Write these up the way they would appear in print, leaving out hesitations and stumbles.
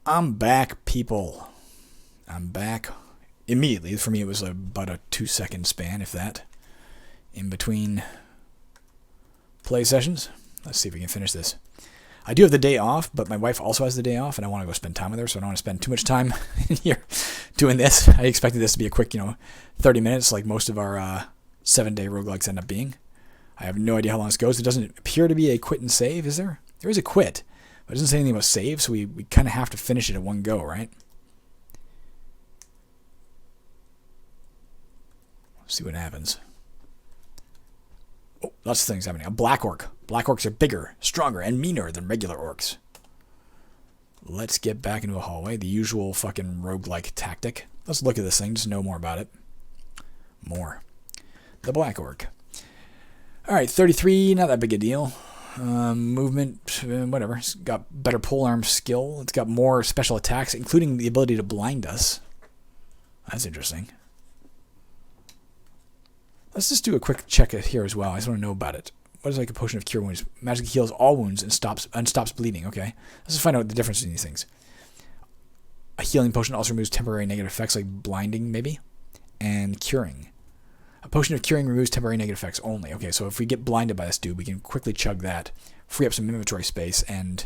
I'm back, people. I'm back immediately. For me, it was about a 2-second span, if that, in between play sessions. Let's see if we can finish this. I do have the day off, but my wife also has the day off, and I want to go spend time with her, so I don't want to spend too much time here doing this. I expected this to be a quick, 30 minutes, like most of our 7-day roguelikes end up being. I have no idea how long this goes. It doesn't appear to be a quit and save, is there? There is a quit, but it doesn't say anything about save, so we kind of have to finish it at one go, right? Let's see what happens. Oh, lots of things happening. A black orc. Black orcs are bigger, stronger, and meaner than regular orcs. Let's get back into a hallway. The usual fucking roguelike tactic. Let's look at this thing, just know more about it. More. The black orc. Alright, 33, not that big a deal. Movement, whatever. It's got better polearm skill. It's got more special attacks, including the ability to blind us. That's interesting. Let's just do a quick check here as well. I just want to know about it. What is like a potion of cure wounds? Magically heals all wounds and stops bleeding. Okay. Let's just find out the difference in these things. A healing potion also removes temporary negative effects like blinding, maybe, and curing. A potion of curing removes temporary negative effects only. Okay, so if we get blinded by this dude, we can quickly chug that, free up some inventory space, and,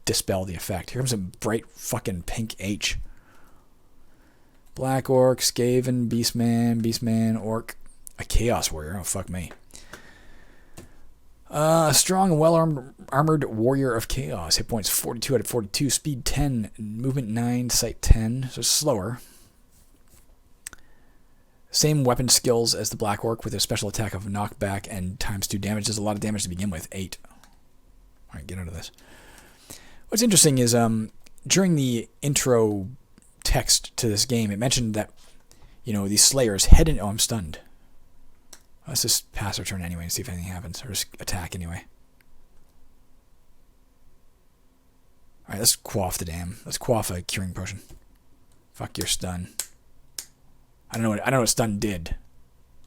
dispel the effect. Here comes a bright fucking pink H. Black orc, Skaven, Beastman, orc. A Chaos Warrior. Oh, fuck me. Strong and well-armored Warrior of Chaos. Hit points 42 out of 42. Speed 10. Movement 9. Sight 10. So slower. Same weapon skills as the Black Orc with a special attack of knockback and times 2 damage. There's a lot of damage to begin with. 8. Alright, get out of this. What's interesting is during the intro text to this game, it mentioned that, these Slayers head in... Oh, I'm stunned. Let's just pass our turn anyway and see if anything happens. Or just attack anyway. Alright, let's quaff the dam. Let's quaff a curing potion. Fuck your stun. I don't know what stun did.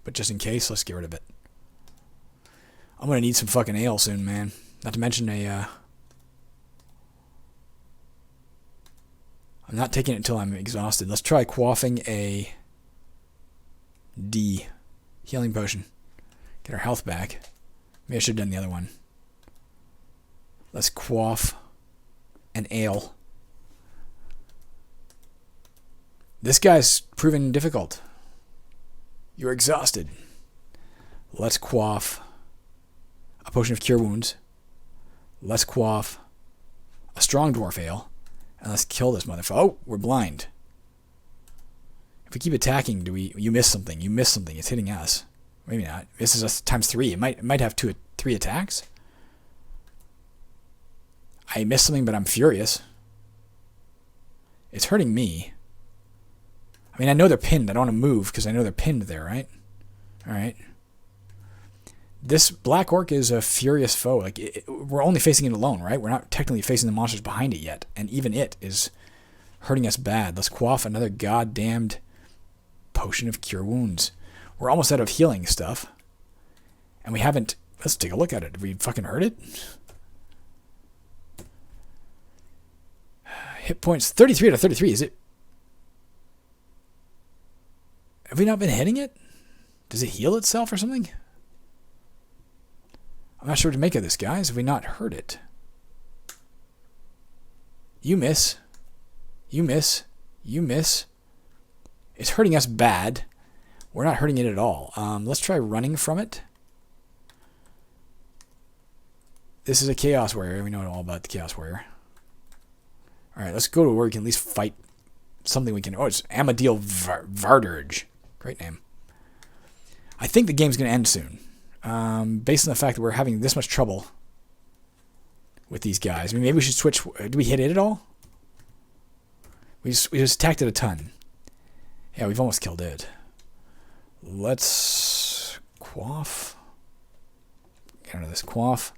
But just in case, let's get rid of it. I'm gonna need some fucking ale soon, man. Not to mention I'm not taking it until I'm exhausted. Let's try quaffing a D. Healing potion. Get our health back. Maybe I should have done the other one. Let's quaff an ale. This guy's proven difficult. You're exhausted. Let's quaff a potion of cure wounds. Let's quaff a strong dwarf ale. And let's kill this motherfucker. Oh, we're blind. If we keep attacking, you miss something. You miss something. It's hitting us. Maybe not. This is us times 3. It might have 3 attacks. I missed something, but I'm furious. It's hurting me. I mean, I know they're pinned. I don't want to move because I know they're pinned there, right? Alright. This Black Orc is a furious foe. We're only facing it alone, right? We're not technically facing the monsters behind it yet. And even it is hurting us bad. Let's quaff another goddamned potion of cure wounds. We're almost out of healing stuff. And we haven't... Let's take a look at it. Have we fucking heard it? Hit points 33 out of 33. Is it... Have we not been hitting it? Does it heal itself or something? I'm not sure what to make of this, guys. Have we not heard it? You miss. You miss. You miss. It's hurting us bad. We're not hurting it at all. Let's try running from it. This is a Chaos Warrior. We know all about the Chaos Warrior. Alright, let's go to where we can at least fight something we can... Oh, it's Amadil Varderge. Great name. I think the game's going to end soon. Based on the fact that we're having this much trouble with these guys. I mean, maybe we should switch... Do we hit it at all? We just attacked it a ton. Yeah, we've almost killed it. Let's quaff. Get out of this. Quaff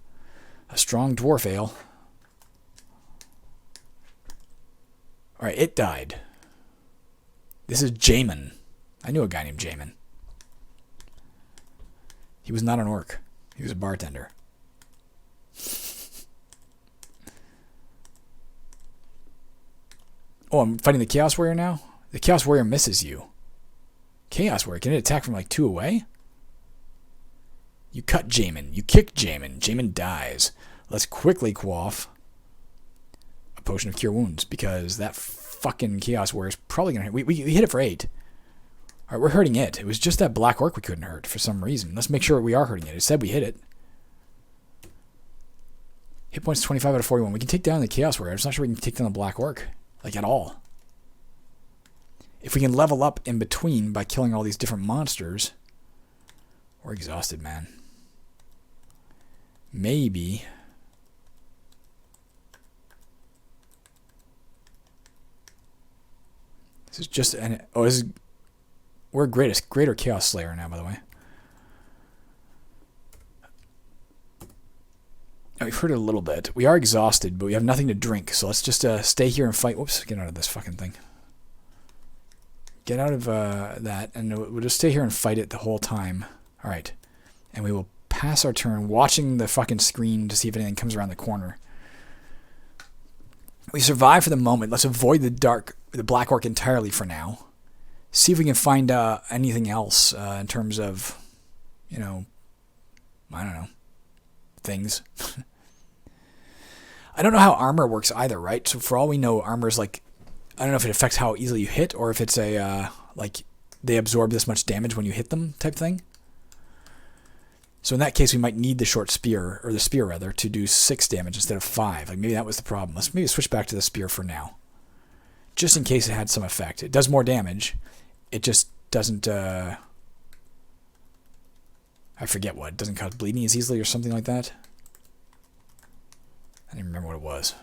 a strong dwarf ale. Alright, it died. This is Jamin. I knew a guy named Jamin. He was not an orc. He was a bartender. Oh, I'm fighting the Chaos Warrior now? The Chaos Warrior misses you. Chaos Warrior, can it attack from like 2 away? You cut Jamin. You kick Jamin. Jamin dies. Let's quickly quaff a potion of Cure Wounds, because that fucking Chaos Warrior is probably going to hit. We hit it for 8. All right, we're hurting it. It was just that Black Orc we couldn't hurt for some reason. Let's make sure we are hurting it. It said we hit it. Hit points 25 out of 41. We can take down the Chaos Warrior. I'm just not sure we can take down the Black Orc. Like, at all. If we can level up in between by killing all these different monsters. We're exhausted, man. Maybe. This is just an... Oh, this is... We're Greater Chaos Slayer now, by the way. We've heard it a little bit. We are exhausted, but we have nothing to drink. So let's just stay here and fight. Whoops, get out of this fucking thing. Get out of that, and we'll just stay here and fight it the whole time. All right. And we will pass our turn watching the fucking screen to see if anything comes around the corner. We survive for the moment. Let's avoid the Black Orc entirely for now. See if we can find anything else in terms of, I don't know, things. I don't know how armor works either, right? So for all we know, armor is like, I don't know if it affects how easily you hit, or if it's a, like, they absorb this much damage when you hit them type thing. So in that case, we might need the short spear, or the spear rather, to do 6 damage instead of 5. Like, maybe that was the problem. Let's maybe switch back to the spear for now. Just in case it had some effect. It does more damage. It just doesn't, I forget what. It doesn't cause bleeding as easily or something like that. I don't even remember what it was.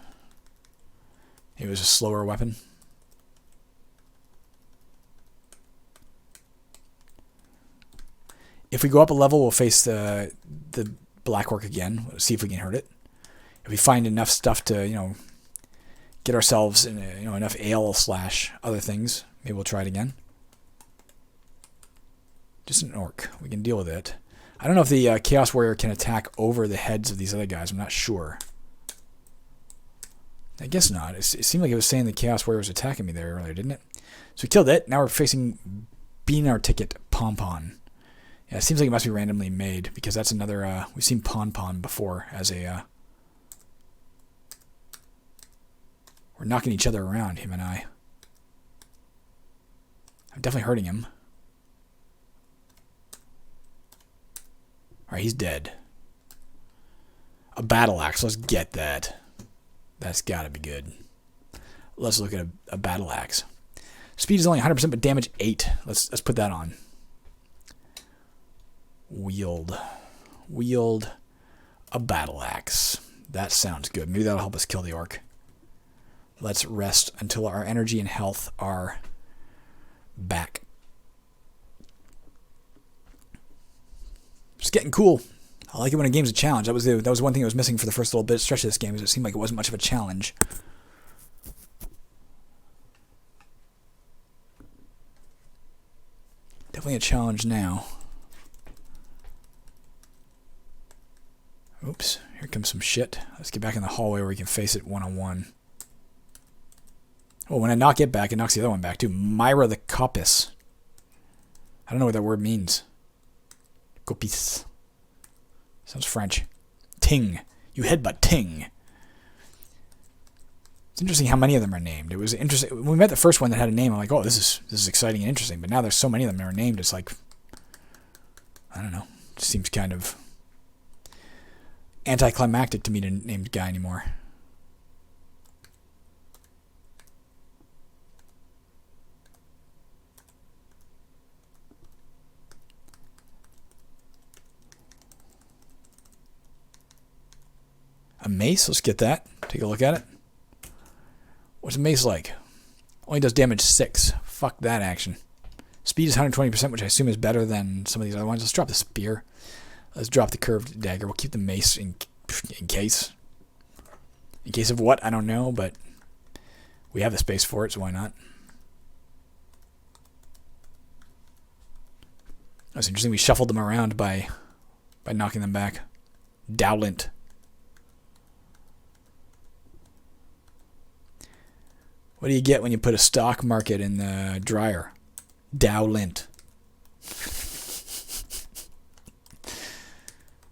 It was a slower weapon. If we go up a level, we'll face the Black Orc again. We'll see if we can hurt it. If we find enough stuff to, get ourselves in, enough ale / other things, maybe we'll try it again. Just an orc. We can deal with it. I don't know if the Chaos Warrior can attack over the heads of these other guys. I'm not sure. I guess not. It seemed like it was saying the Chaos Warrior was attacking me there earlier, didn't it? So we killed it. Now we're facing Bean Our Ticket Pompon. Yeah, it seems like it must be randomly made, because that's another... we've seen Pompon before as a... We're knocking each other around, him and I. I'm definitely hurting him. Alright, he's dead. A battle axe. Let's get that. That's gotta be good. Let's look at a battle axe. Speed is only 100%, but damage 8. Let's put that on. Wield a battle axe. That sounds good. Maybe that'll help us kill the orc. Let's rest until our energy and health are back. It's getting cool. I like it when a game's a challenge. That was one thing that was missing for the first little bit stretch of this game, is it seemed like it wasn't much of a challenge. Definitely a challenge now. Oops, here comes some shit. Let's get back in the hallway where we can face it one-on-one. Oh, when I knock it back, it knocks the other one back too. Myra the Coppice. I don't know what that word means. Coppice. Sounds French. Ting. You headbutt Ting. It's interesting how many of them are named. It was interesting. When we met the first one that had a name, I'm like, oh, this is exciting and interesting. But now there's so many of them that are named, it's like, I don't know. It seems kind of anticlimactic to me to name the guy anymore. A mace, let's get that. Take a look at it. What's a mace like? Only does damage 6. Fuck that action. Speed is 120%, which I assume is better than some of these other ones. Let's drop the spear. Let's drop the curved dagger. We'll keep the mace in case. In case of what? I don't know, but we have the space for it, so why not? That's interesting. We shuffled them around by knocking them back. Dowlent. What do you get when you put a stock market in the dryer? Dow lint.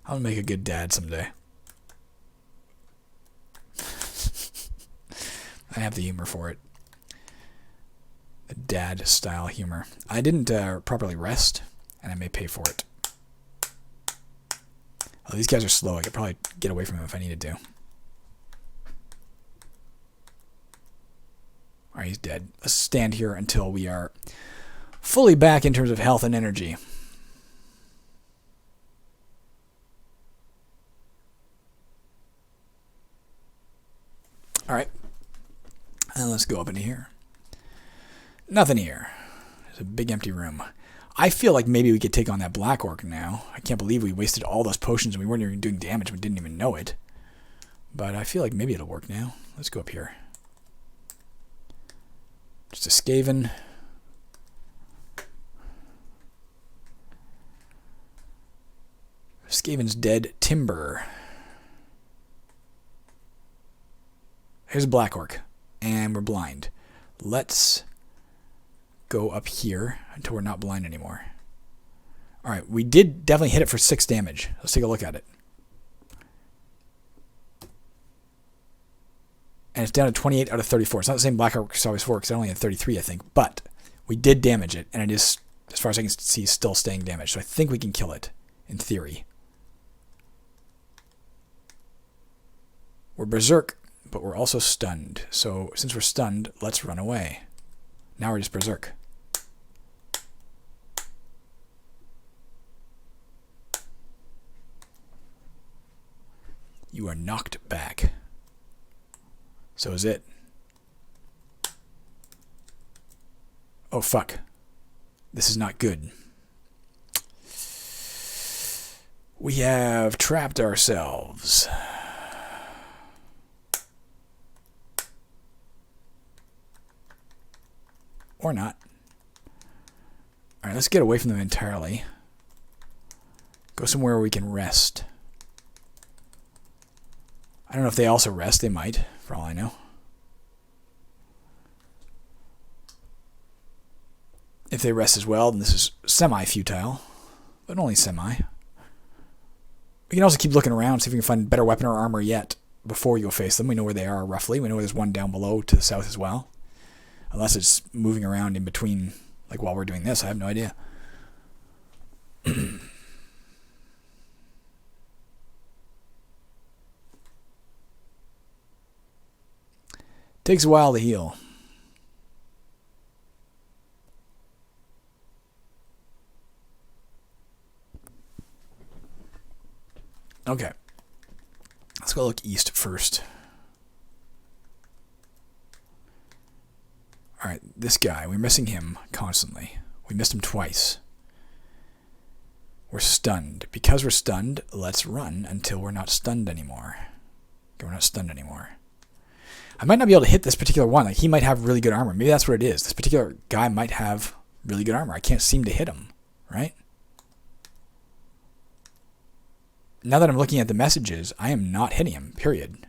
I'll make a good dad someday. I have the humor for it. The dad style humor. I didn't properly rest, and I may pay for it. Oh, these guys are slow. I could probably get away from them if I needed to. Alright, he's dead. Let's stand here until we are fully back in terms of health and energy. Alright. And let's go up into here. Nothing here. There's a big empty room. I feel like maybe we could take on that Black Orc now. I can't believe we wasted all those potions and we weren't even doing damage. We didn't even know it. But I feel like maybe it'll work now. Let's go up here. Just a Skaven. Skaven's dead. Timber. Here's a Black Orc. And we're blind. Let's go up here until we're not blind anymore. Alright, we did definitely hit it for 6 damage. Let's take a look at it. And it's down to 28 out of 34. It's not the same Black Orc as always 4 because I only had 33, I think. But we did damage it, and it is, as far as I can see, still staying damaged. So I think we can kill it, in theory. We're berserk, but we're also stunned. So since we're stunned, let's run away. Now we're just berserk. You are knocked back. So is it. Oh, fuck. This is not good. We have trapped ourselves. Or not. Alright, let's get away from them entirely. Go somewhere where we can rest. I don't know if they also rest. They might, for all I know. If they rest as well, then this is semi-futile. But only semi. We can also keep looking around, see if we can find better weapon or armor yet before we go face them. We know where they are, roughly. We know there's one down below to the south as well. Unless it's moving around in between, like while we're doing this. I have no idea. Takes a while to heal. Okay. Let's go look east first. Alright, this guy, we're missing him constantly. We missed him twice. We're stunned. Because we're stunned, let's run until we're not stunned anymore. Okay, we're not stunned anymore. I might not be able to hit this particular one. Like, he might have really good armor. Maybe that's what it is. This particular guy might have really good armor. I can't seem to hit him, right? Now that I'm looking at the messages, I am not hitting him, period.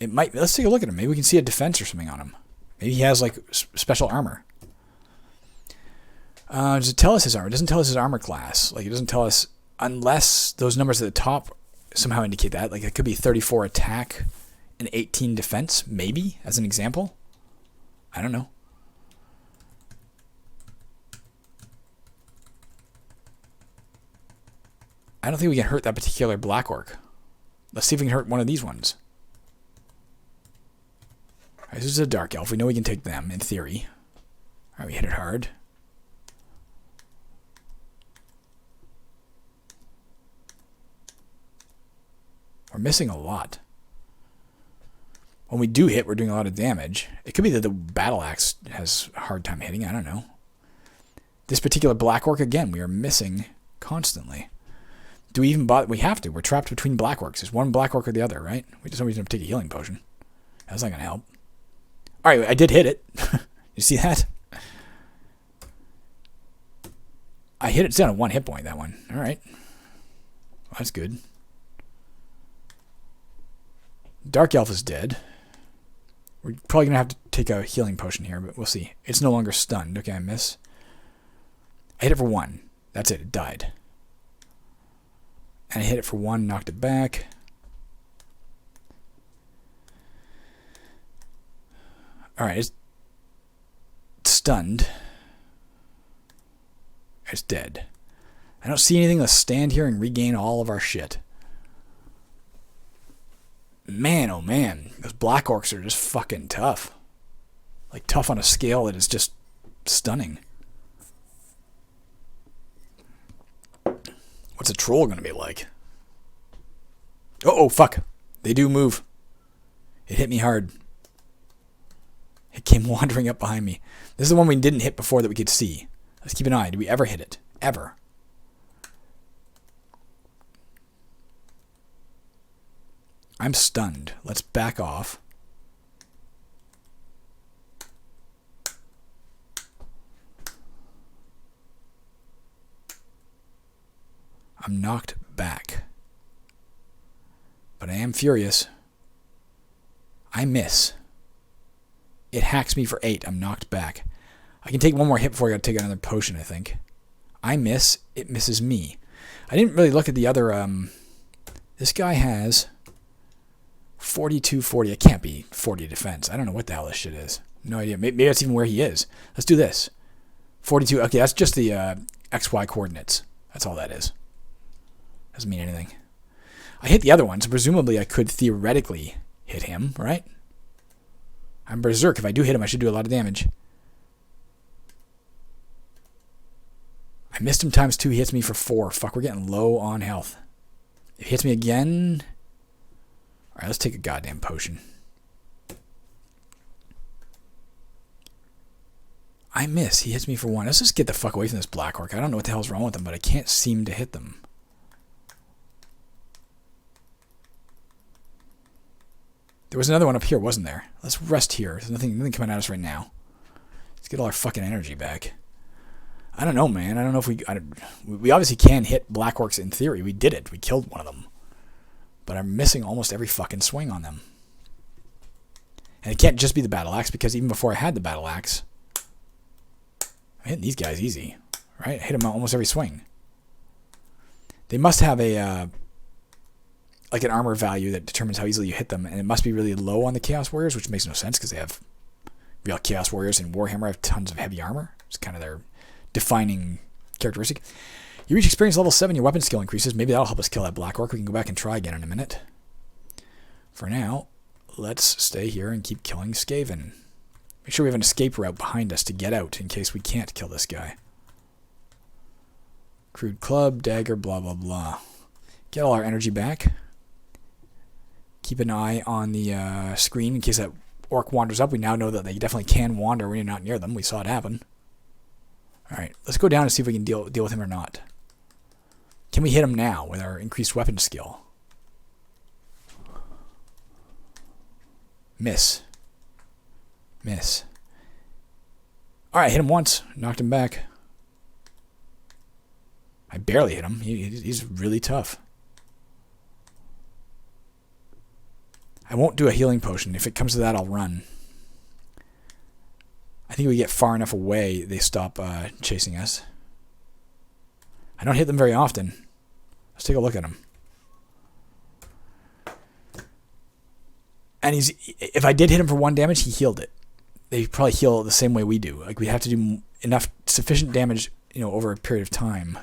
It might. Let's take a look at him. Maybe we can see a defense or something on him. Maybe he has, like, special armor. Does it tell us his armor? It doesn't tell us his armor class. Like, it doesn't tell us, unless those numbers at the top somehow indicate that. Like, it could be 34 attack and 18 defense, maybe, as an example. I don't know. I don't think we can hurt that particular Black Orc. Let's see if we can hurt one of these ones. Alright, this is a Dark Elf. We know we can take them, in theory. Alright, we hit it hard. We're missing a lot. When we do hit, we're doing a lot of damage. It could be that the Battle Axe has a hard time hitting. I don't know. This particular Black Orc, again, we are missing constantly. Do we even bother? We have to. We're trapped between Black Orcs. It's one Black Orc or the other, right? We just don't reason to take a healing potion. That's not going to help. Alright, I did hit it. You see that? I hit it. It's down to 1 hit point, that one. Alright. That's good. Dark Elf is dead. We're probably going to have to take a healing potion here, but we'll see. It's no longer stunned. Okay, I miss. I hit it for 1. That's it. It died. And I hit it for 1, knocked it back. Alright, it's stunned. It's dead. I don't see anything. Let's stand here and regain all of our shit. Man, oh man. Those black orcs are just fucking tough. Like, tough on a scale that is just stunning. What's a troll going to be like? Oh, fuck. They do move. It hit me hard. It came wandering up behind me. This is the one we didn't hit before that we could see. Let's keep an eye. Did we ever hit it? Ever. I'm stunned. Let's back off. I'm knocked back. But I am furious. I miss. It hacks me for 8. I'm knocked back. I can take one more hit before I got to take another potion, I think. I miss. It misses me. I didn't really look at the other... this guy has 42-40. It can't be 40 defense. I don't know what the hell this shit is. No idea. Maybe that's even where he is. Let's do this. 42. Okay, that's just the XY coordinates. That's all that is. Doesn't mean anything. I hit the other one, so presumably I could theoretically hit him, right? I'm berserk. If I do hit him, I should do a lot of damage. I missed him times 2. He hits me for 4. Fuck, we're getting low on health. If he hits me again... Alright, let's take a goddamn potion. I miss. He hits me for 1. Let's just get the fuck away from this black orc. I don't know what the hell's wrong with them, but I can't seem to hit them. There was another one up here, wasn't there? Let's rest here. There's nothing coming at us right now. Let's get all our fucking energy back. I don't know, man. I don't know if we... we obviously can hit black orcs in theory. We did it. We killed one of them. But I'm missing almost every fucking swing on them. And it can't just be the battle axe, because even before I had the battle axe, I hit these guys easy. Right? I hit them almost every swing. They must have a... like an armor value that determines how easily you hit them, and it must be really low on the Chaos Warriors, which makes no sense because they have real Chaos Warriors, and Warhammer have tons of heavy armor. It's kind of their defining characteristic. You reach experience level 7, your weapon skill increases. Maybe that'll help us kill that black orc. We can go back and try again in a minute. For now, let's stay here and keep killing Skaven. Make sure we have an escape route behind us to get out in case we can't kill this guy. Crude club, dagger, blah, blah, blah. Get all our energy back. Keep an eye on the screen in case that orc wanders up. We now know that they definitely can wander when you're not near them. We saw it happen. Alright, let's go down and see if we can deal with him or not. Can we hit him now with our increased weapon skill? Miss. Miss. Alright, hit him once. Knocked him back. I barely hit him. He's really tough. I won't do a healing potion. If it comes to that, I'll run. I think if we get far enough away, they stop chasing us. I don't hit them very often. Let's take a look at him. And if I did hit him for 1 damage, he healed it. They probably heal the same way we do. Like, we have to do enough sufficient damage, over a period of time. All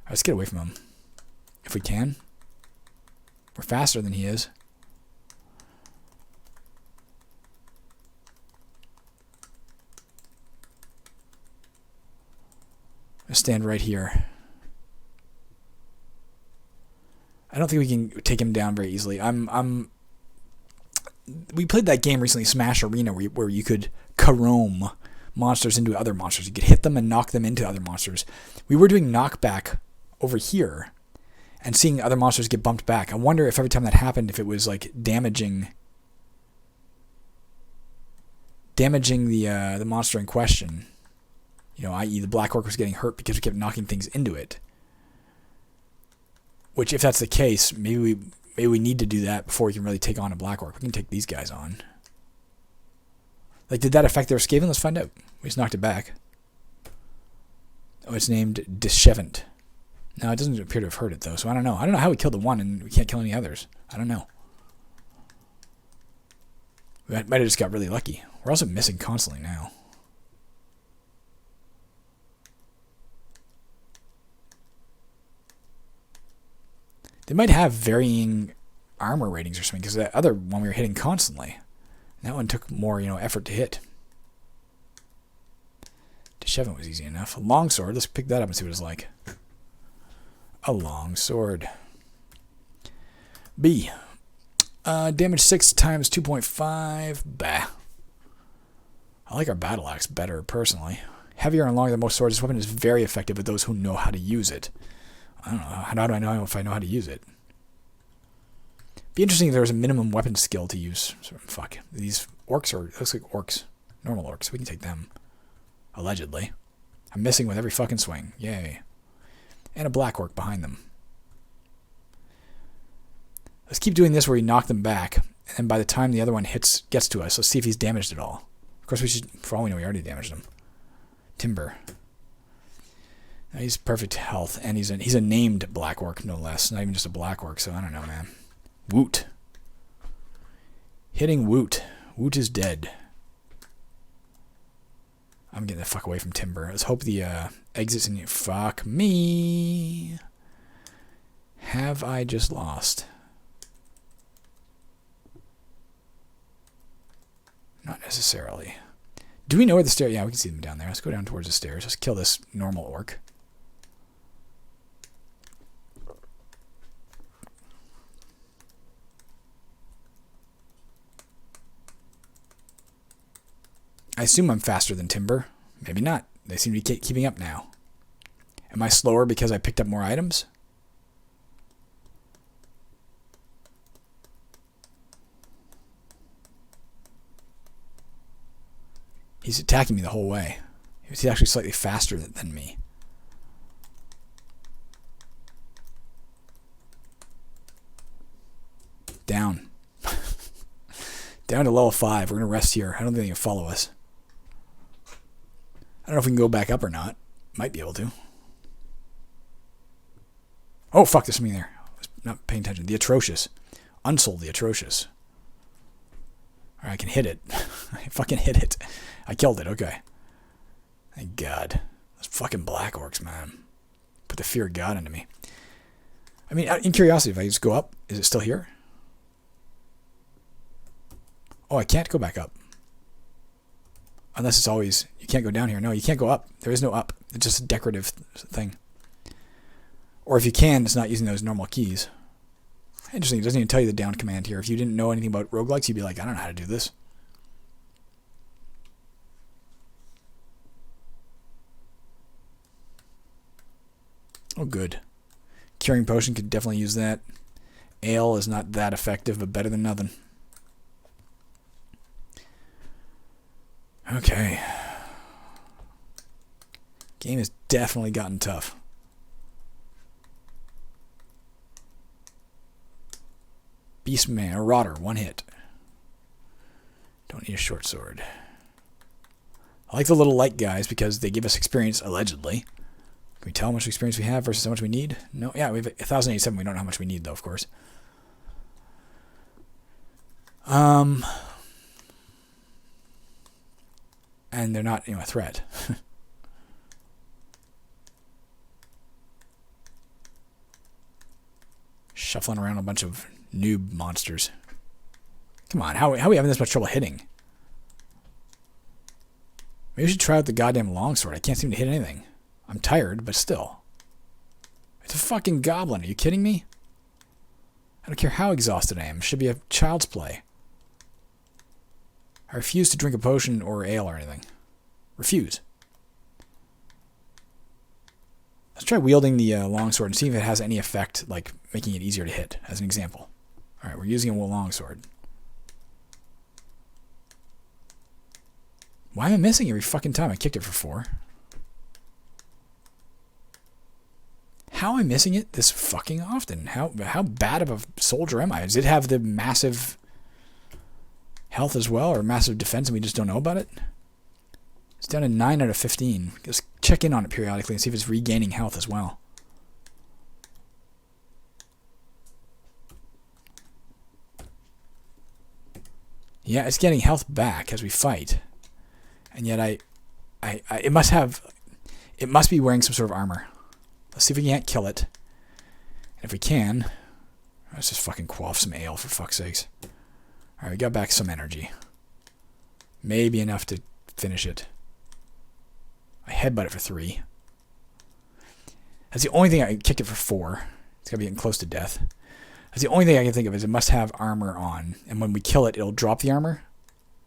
right, let's get away from him. If we can. We're faster than he is. I stand right here. I don't think we can take him down very easily. We played that game recently, Smash Arena, where you could Corremm monsters into other monsters. You could hit them and knock them into other monsters. We were doing knockback over here and seeing other monsters get bumped back. I wonder if every time that happened, if it was like damaging the monster in question. I.e. the black orc was getting hurt because we kept knocking things into it. Which, if that's the case, maybe we need to do that before we can really take on a Black Orc. We can take these guys on. Like, did that affect their Skaven? Let's find out. We just knocked it back. Oh, it's named Dishevant. No, it doesn't appear to have hurt it, though, so I don't know. I don't know how we killed the one and we can't kill any others. I don't know. We might have just got really lucky. We're also missing constantly now. They might have varying armor ratings or something, because that other one we were hitting constantly. That one took more, effort to hit. Dishevant was easy enough. A longsword. Let's pick that up and see what it's like. A longsword. B. Damage 6 times 2.5. Bah. I like our battle axe better, personally. Heavier and longer than most swords, this weapon is very effective with those who know how to use it. I don't know. How do I know if I know how to use it? Be interesting if there was a minimum weapon skill to use. Fuck. These orcs are... It looks like orcs. Normal orcs. We can take them. Allegedly. I'm missing with every fucking swing. Yay. And a black orc behind them. Let's keep doing this where we knock them back. And then by the time the other one gets to us, let's see if he's damaged at all. Of course, we should... For all we know, we already damaged him. Timber. He's perfect health, and he's a named black orc, no less. Not even just a black orc, so I don't know, man. Woot. Hitting Woot. Woot is dead. I'm getting the fuck away from Timber. Let's hope the exit's in here. Fuck me. Have I just lost? Not necessarily. Do we know where the stairs... Yeah, we can see them down there. Let's go down towards the stairs. Let's kill this normal orc. I assume I'm faster than Timber. Maybe not. They seem to be keeping up now. Am I slower because I picked up more items? He's attacking me the whole way. He's actually slightly faster than me. Down. Down to level 5. We're going to rest here. I don't think they can follow us. I don't know if we can go back up or not. Might be able to. Oh, fuck, there's something there. I was not paying attention. The Atrocious. Unsold the Atrocious. Or I can hit it. I fucking hit it. I killed it. Okay. Thank God. Those fucking black orcs, man. Put the fear of God into me. I mean, in curiosity, if I just go up, is it still here? Oh, I can't go back up. Unless it's always... You can't go down here. No, you can't go up. There is no up. It's just a decorative thing. Or if you can, it's not using those normal keys. Interesting. It doesn't even tell you the down command here. If you didn't know anything about roguelikes, you'd be like, I don't know how to do this. Oh, good. Curing potion could definitely use that. Ale is not that effective, but better than nothing. Okay. Game has definitely gotten tough. Beastman, or Rotter, 1 hit. Don't need a short sword. I like the little light guys because they give us experience, allegedly. Can we tell how much experience we have versus how much we need? No, yeah, we have 1,087. We don't know how much we need, though, of course. And they're not, a threat. Shuffling around a bunch of noob monsters. Come on, how are we having this much trouble hitting? Maybe we should try out the goddamn longsword. I can't seem to hit anything. I'm tired, but still. It's a fucking goblin. Are you kidding me? I don't care how exhausted I am. It should be a child's play. I refuse to drink a potion or ale or anything. Refuse. Let's try wielding the longsword and see if it has any effect, like making it easier to hit, as an example. Alright, we're using a longsword. Why am I missing every fucking time? I kicked it for 4. how am I missing it this fucking often? How bad of a soldier am I? Does it have the massive health as well, or massive defense, and we just don't know about it? It's down to 9 out of 15. Just check in on it periodically and see if it's regaining health as well. Yeah, it's getting health back as we fight, and yet it must be wearing some sort of armor. Let's see if we can't kill it. And if we can, let's just fucking quaff some ale for fuck's sakes. Alright, we got back some energy. Maybe enough to finish it. I headbutt it for 3. That's the only thing I can kick it for 4. It's gotta be getting close to death. That's the only thing I can think of is it must have armor on. And when we kill it, it'll drop the armor.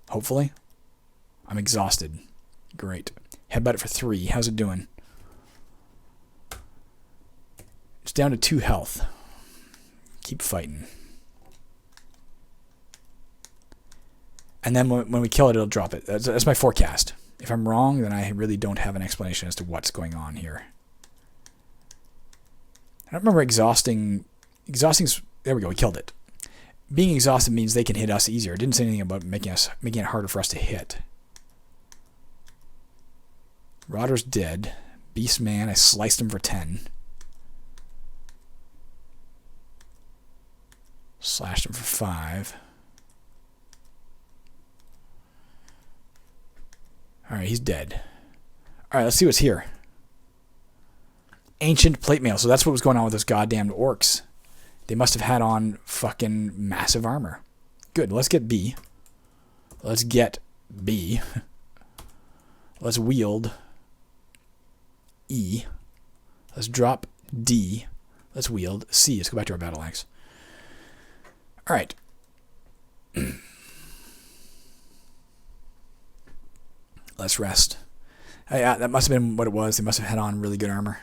Hopefully. I'm exhausted. Great. Headbutt it for 3. How's it doing? It's down to 2 health. Keep fighting. And then when we kill it, it'll drop it. That's my forecast. If I'm wrong, then I really don't have an explanation as to what's going on here. I don't remember exhausting... There we go, we killed it. Being exhausted means they can hit us easier. It didn't say anything about making it harder for us to hit. Rodder's dead. Beast Man, I sliced him for 10. Slashed him for 5. Alright, he's dead. Alright, let's see what's here. Ancient plate mail. So that's what was going on with those goddamn orcs. They must have had on fucking massive armor. Good, let's get B. Let's get B. Let's wield E. Let's drop D. Let's wield C. Let's go back to our battle axe. Alright. Let's rest. Yeah, that must have been what it was. They must have had on really good armor.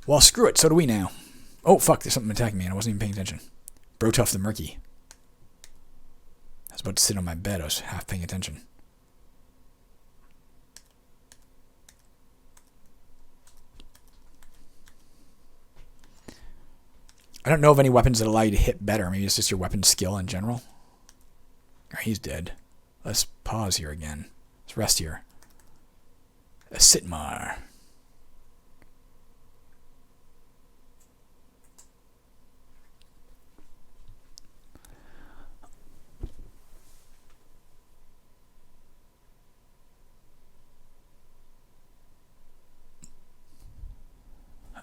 Well, screw it. So do we now. Oh, fuck. There's something attacking me and I wasn't even paying attention. Brotuff the Murky. I was about to sit on my bed. I was half paying attention. I don't know of any weapons that allow you to hit better. Maybe it's just your weapon skill in general. Right, he's dead. Let's pause here again. Let's rest here. A Sitmar.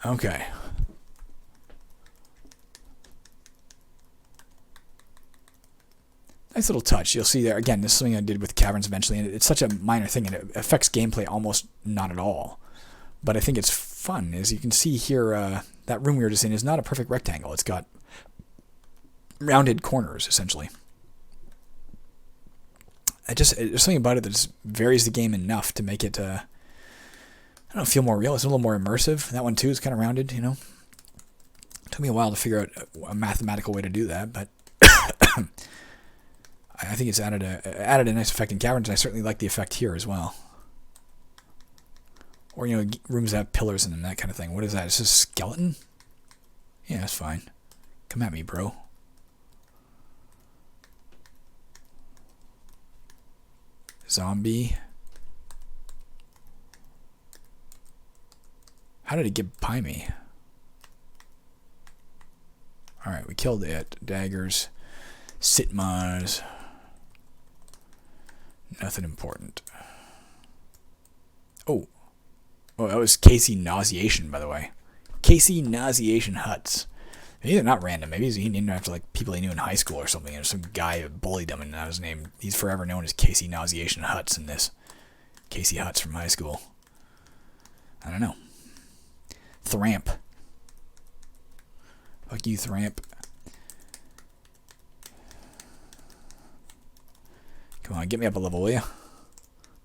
Okay. Nice little touch. You'll see there, again, this is something I did with Caverns eventually, and it's such a minor thing, and it affects gameplay almost not at all. But I think it's fun. As you can see here, that room we were just in is not a perfect rectangle. It's got rounded corners, essentially. There's something about it that just varies the game enough to make it, I don't know, feel more real. It's a little more immersive. That one, too, is kind of rounded, you know. It took me a while to figure out a mathematical way to do that, but I think it's added a nice effect in Caverns, and I certainly like the effect here as well. Or, you know, rooms that have pillars in them, that kind of thing. What is that? Is this a skeleton? Yeah, that's fine. Come at me, bro. Zombie. How did it get by me? Alright, we killed it. Daggers. Sitmars. Nothing important. Oh, that was Casey Nauseation, by the way. Casey Nauseation Huts. Maybe they're not random. Maybe he named after like people he knew in high school or something. And some guy bullied him, and that was his name. He's forever known as Casey Nauseation Huts in this. Casey Huts from high school. I don't know. Thramp. Fuck you, Thramp. Come on, get me up a level, will ya?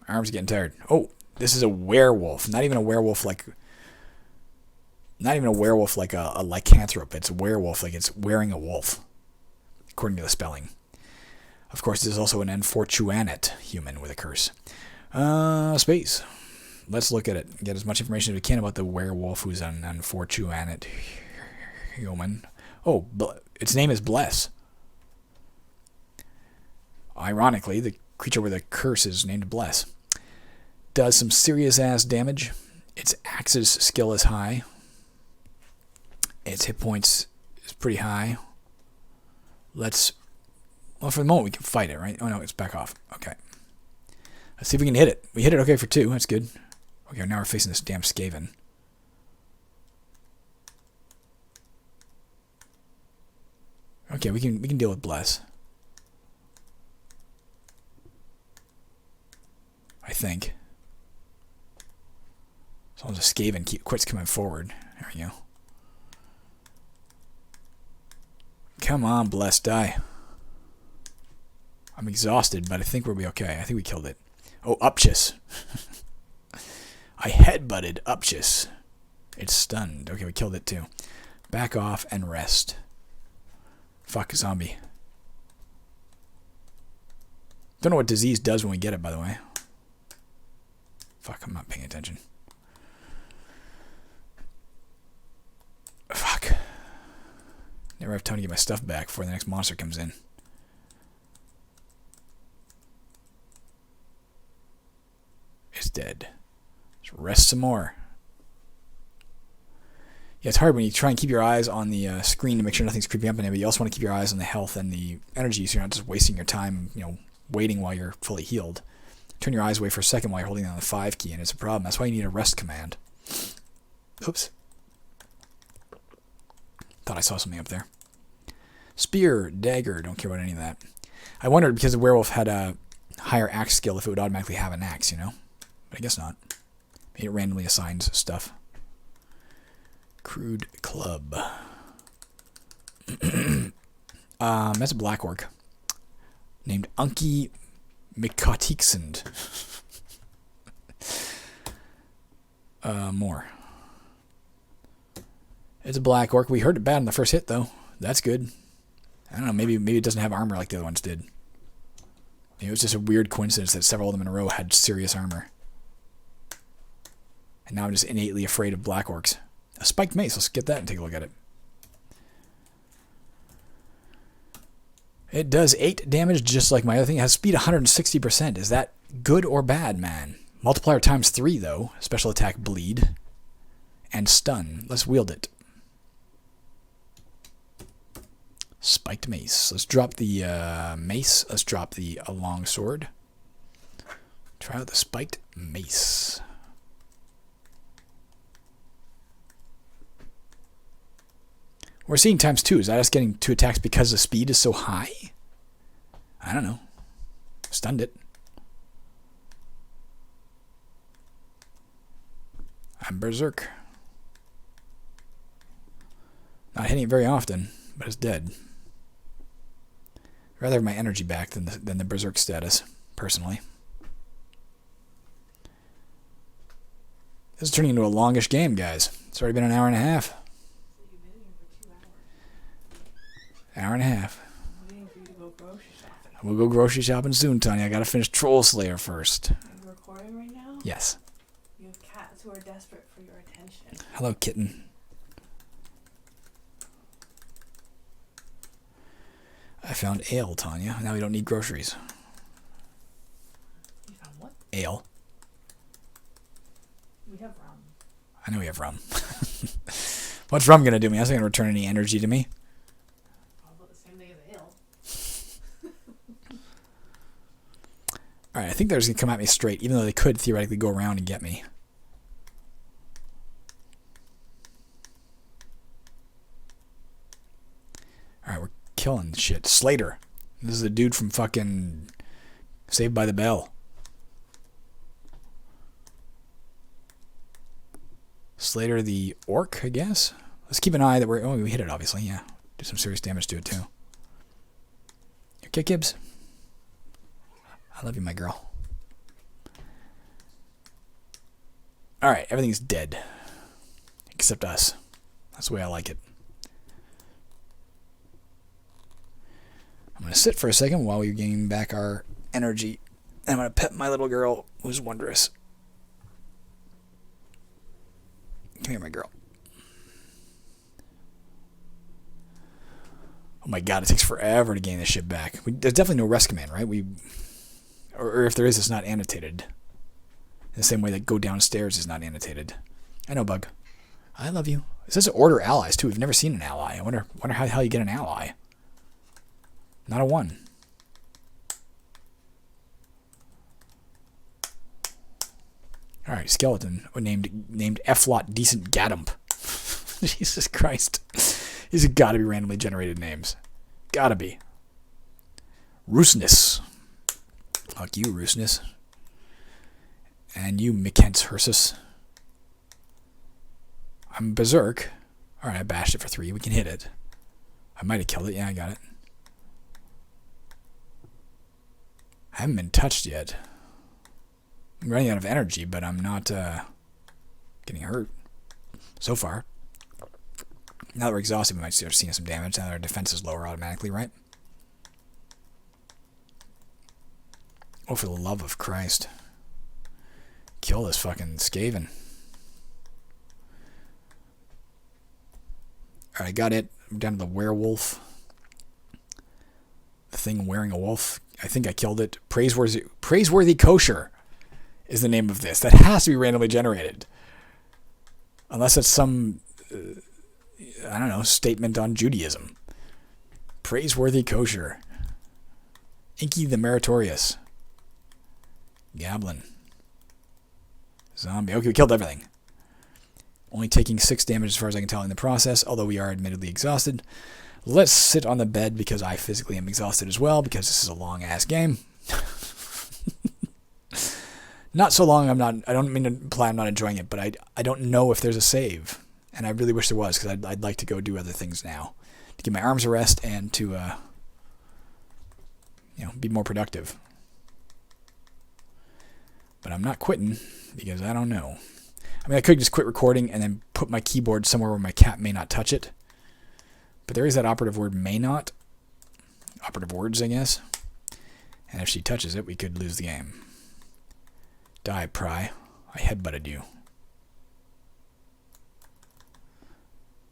My arm's getting tired. Oh, this is a werewolf. Not even a werewolf like a lycanthrope. It's a werewolf like it's wearing a wolf, according to the spelling. Of course, there's also an unfortunate human with a curse. Space. let's look at it. Get as much information as we can about the werewolf who's an unfortunate human. Oh, its name is Bless. Ironically, the creature with a curse is named Bless. Does some serious ass damage. Its axe's skill is high. Its hit points is pretty high. Well, for the moment we can fight it, right? Oh no, it's back off. Okay. Let's see if we can hit it. We hit it okay for 2. That's good. Okay, now we're facing this damn Skaven. Okay, we can deal with Bless. I think. As long as the Skaven quits coming forward. There we go. Come on, Bless, die. I'm exhausted, but I think we'll be okay. I think we killed it. Oh, Upchus. I headbutted Upchus. It's stunned. Okay, we killed it too. Back off and rest. Fuck, zombie. Don't know what disease does when we get it, by the way. Fuck, I'm not paying attention. Fuck. Never have time to get my stuff back before the next monster comes in. It's dead. Just rest some more. Yeah, it's hard when you try and keep your eyes on the screen to make sure nothing's creeping up in it, but you also want to keep your eyes on the health and the energy so you're not just wasting your time, waiting while you're fully healed. Turn your eyes away for a second while you're holding down the 5 key, and it's a problem. That's why you need a rest command. Oops. Thought I saw something up there. Spear, dagger, don't care about any of that. I wondered, because the werewolf had a higher axe skill, if it would automatically have an axe, But I guess not. Maybe it randomly assigns stuff. Crude club. That's a black orc. Named Unky Mikotiksund. More. It's a black orc. We heard it bad in the first hit, though. That's good. I don't know, maybe it doesn't have armor like the other ones did. It was just a weird coincidence that several of them in a row had serious armor. And now I'm just innately afraid of black orcs. A spiked mace. Let's get that and take a look at it. It does 8 damage just like my other thing. It has speed 160%. Is that good or bad, man? Multiplier times 3, though. Special attack bleed. And stun. Let's wield it. Spiked mace. Let's drop the mace. Let's drop the long sword. Try out the spiked mace. We're seeing times 2. Is that us getting 2 attacks because the speed is so high? I don't know. Stunned it. I'm berserk. Not hitting it very often, but it's dead. I'd rather have my energy back than the berserk status, personally. This is turning into a longish game, guys. It's already been an hour and a half. Hour and a half. We'll go grocery shopping soon, Tanya. I gotta finish Troll Slayer first. Are you recording right now? Yes. You have cats who are desperate for your attention. Hello, kitten. I found ale, Tanya. Now we don't need groceries. You found what? Ale. We have rum. I know we have rum. What's rum gonna do me? That's not gonna return any energy to me. Probably the same thing as ale. Alright, I think they're just gonna come at me straight, even though they could theoretically go around and get me. Alright, we're killing shit. Slater. This is the dude from fucking Saved by the Bell. Slater the orc, I guess. Let's keep an eye that we're... Oh, we hit it, obviously, yeah. Do some serious damage to it, too. Okay, Gibbs? I love you, my girl. Alright, everything's dead. Except us. That's the way I like it. I'm going to sit for a second while we gain back our energy. I'm going to pet my little girl, who's wondrous. Come here, my girl. Oh my god, it takes forever to gain this ship back. There's definitely no rest command, right? Or if there is, it's not annotated. In the same way that go downstairs is not annotated. I know, Bug. I love you. It says order allies, too. We've never seen an ally. I wonder how the hell you get an ally. Not a 1. Alright, skeleton. Named F-Lot Decent Gadump. Jesus Christ. These have got to be randomly generated names. Gotta be. Roosness. Fuck you, Roosness. And you, Mikentz Hersus. I'm Berserk. Alright, I bashed it for 3. We can hit it. I might have killed it. Yeah, I got it. I haven't been touched yet. I'm running out of energy, but I'm not getting hurt so far. Now that we're exhausted, we might start seeing some damage. Now that our defense is lower automatically, right? Oh, for the love of Christ. Kill this fucking Skaven. Alright, I got it. I'm down to the werewolf. The thing wearing a wolf. I think I killed it. Praiseworthy Kosher is the name of this. That has to be randomly generated. Unless it's some, I don't know, statement on Judaism. Praiseworthy Kosher. Inky the Meritorious. Gablin. Zombie. Okay, we killed everything. Only taking 6 damage as far as I can tell in the process, although we are admittedly exhausted. Let's sit on the bed because I physically am exhausted as well because this is a long-ass game. Not so long, I don't mean to imply I'm not enjoying it, but I don't know if there's a save. And I really wish there was because I'd like to go do other things now. To give my arms a rest and to be more productive. But I'm not quitting because I don't know. I mean, I could just quit recording and then put my keyboard somewhere where my cat may not touch it. But there is that operative word, may not. Operative words, I guess. And if she touches it, we could lose the game. Die, Pry. I headbutted you.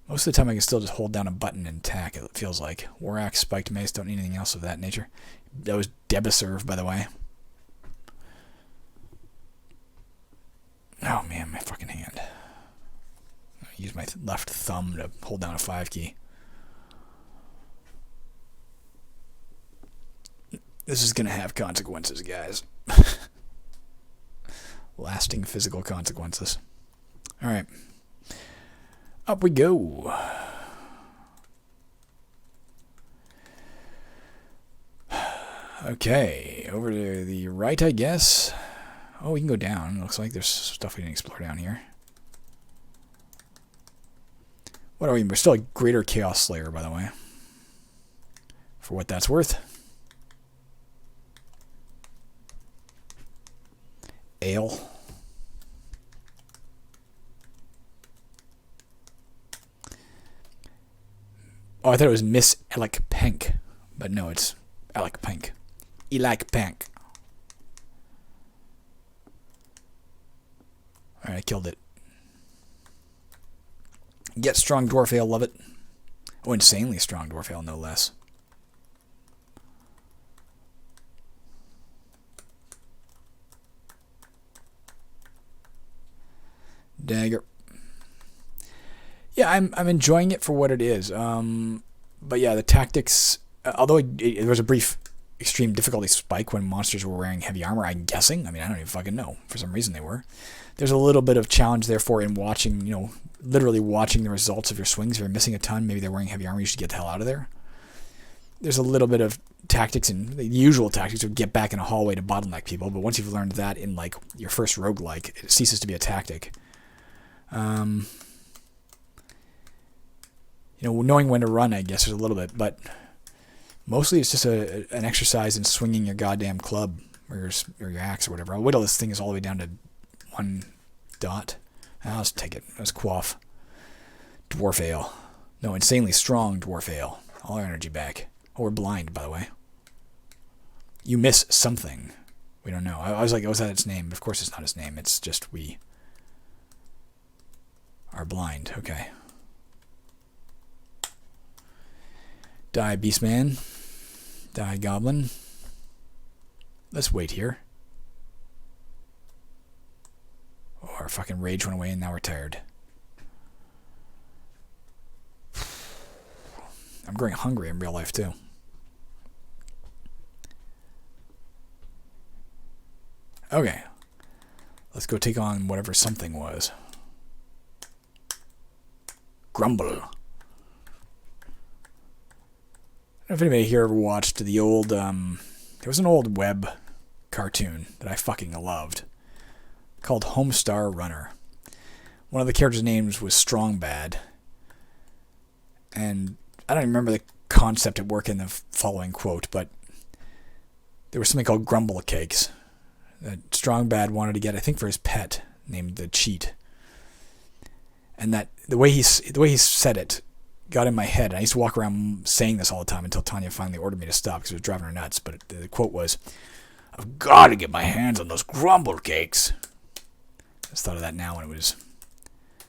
Most of the time I can still just hold down a button and attack, it feels like. War Axe, Spiked Mace, don't need anything else of that nature. That was Debiserve, by the way. Oh man, my fucking hand. I use my left thumb to hold down a 5 key. This is going to have consequences, guys. Lasting physical consequences. Alright. Up we go. Okay, over to the right, I guess. Oh, we can go down. Looks like there's stuff we didn't explore down here. What are we? We're still a Greater Chaos Slayer, by the way. For what that's worth. Ale. Oh, I thought it was Miss Alec Pank. But no, it's Alec Pank. Elak Pank. Alright, I killed it. Get strong Dwarf Ale, love it. Oh, insanely strong Dwarf Ale, no less. Dagger. Yeah, I'm enjoying it for what it is. But yeah, the tactics, although there was a brief extreme difficulty spike when monsters were wearing heavy armor, I'm guessing. I mean, I don't even fucking know. For some reason they were. There's a little bit of challenge, therefore, in watching, literally watching the results of your swings. If you're missing a ton, maybe they're wearing heavy armor, you should get the hell out of there. There's a little bit of tactics, and the usual tactics would get back in a hallway to bottleneck people, but once you've learned that in, like, your first roguelike, it ceases to be a tactic. Knowing when to run, I guess, there's a little bit, but mostly it's just an exercise in swinging your goddamn club or your axe or whatever. I'll wait till this thing is all the way down to 1 dot. I'll just take it. Let's quaff. Dwarf Ale. No, insanely strong Dwarf Ale. All our energy back. Oh, we're blind, by the way. You miss something. We don't know. I was like, was that its name? Of course it's not its name. It's just we are blind. Okay. Die Beastman. Die Goblin. Let's wait here. Oh, our fucking rage went away and now we're tired. I'm growing hungry in real life too. Okay. Let's go take on whatever something was. Grumble. I don't know if anybody here ever watched the old, there was an old web cartoon that I fucking loved called Homestar Runner. One of the characters' names was Strong Bad. And I don't even remember the concept at work in the following quote, but there was something called Grumble Cakes that Strong Bad wanted to get, I think, for his pet named the Cheat. And that the way he said it got in my head. And I used to walk around saying this all the time until Tanya finally ordered me to stop because it was driving her nuts. But the quote was, "I've got to get my hands on those Grumble Cakes." I just thought of that now when it was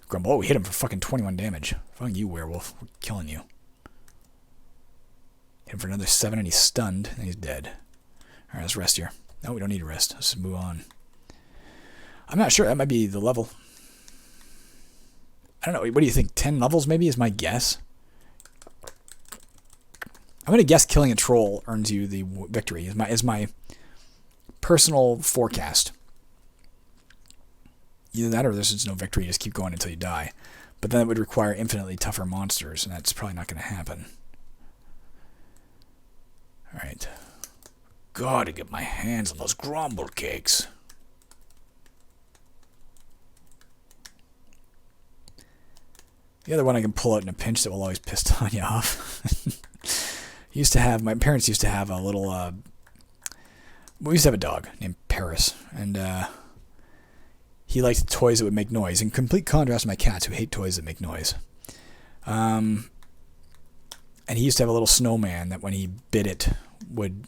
Grumble. Oh, we hit him for fucking 21 damage. Fucking you, werewolf. We're killing you. Hit him for another 7 and he's stunned and he's dead. Alright, let's rest here. No, we don't need to rest. Let's just move on. I'm not sure. That might be the level. I don't know. What do you think? 10 levels maybe is my guess. I'm going to guess killing a troll earns you the victory is my personal forecast. Either that or there's just no victory. You just keep going until you die. But then it would require infinitely tougher monsters, and that's probably not going to happen. Alright. Gotta get my hands on those Grumble Cakes. The other one I can pull out in a pinch that will always piss Tanya off. My parents used to have a little, we used to have a dog named Paris, and he liked toys that would make noise, in complete contrast to my cats who hate toys that make noise. And he used to have a little snowman that when he bit it would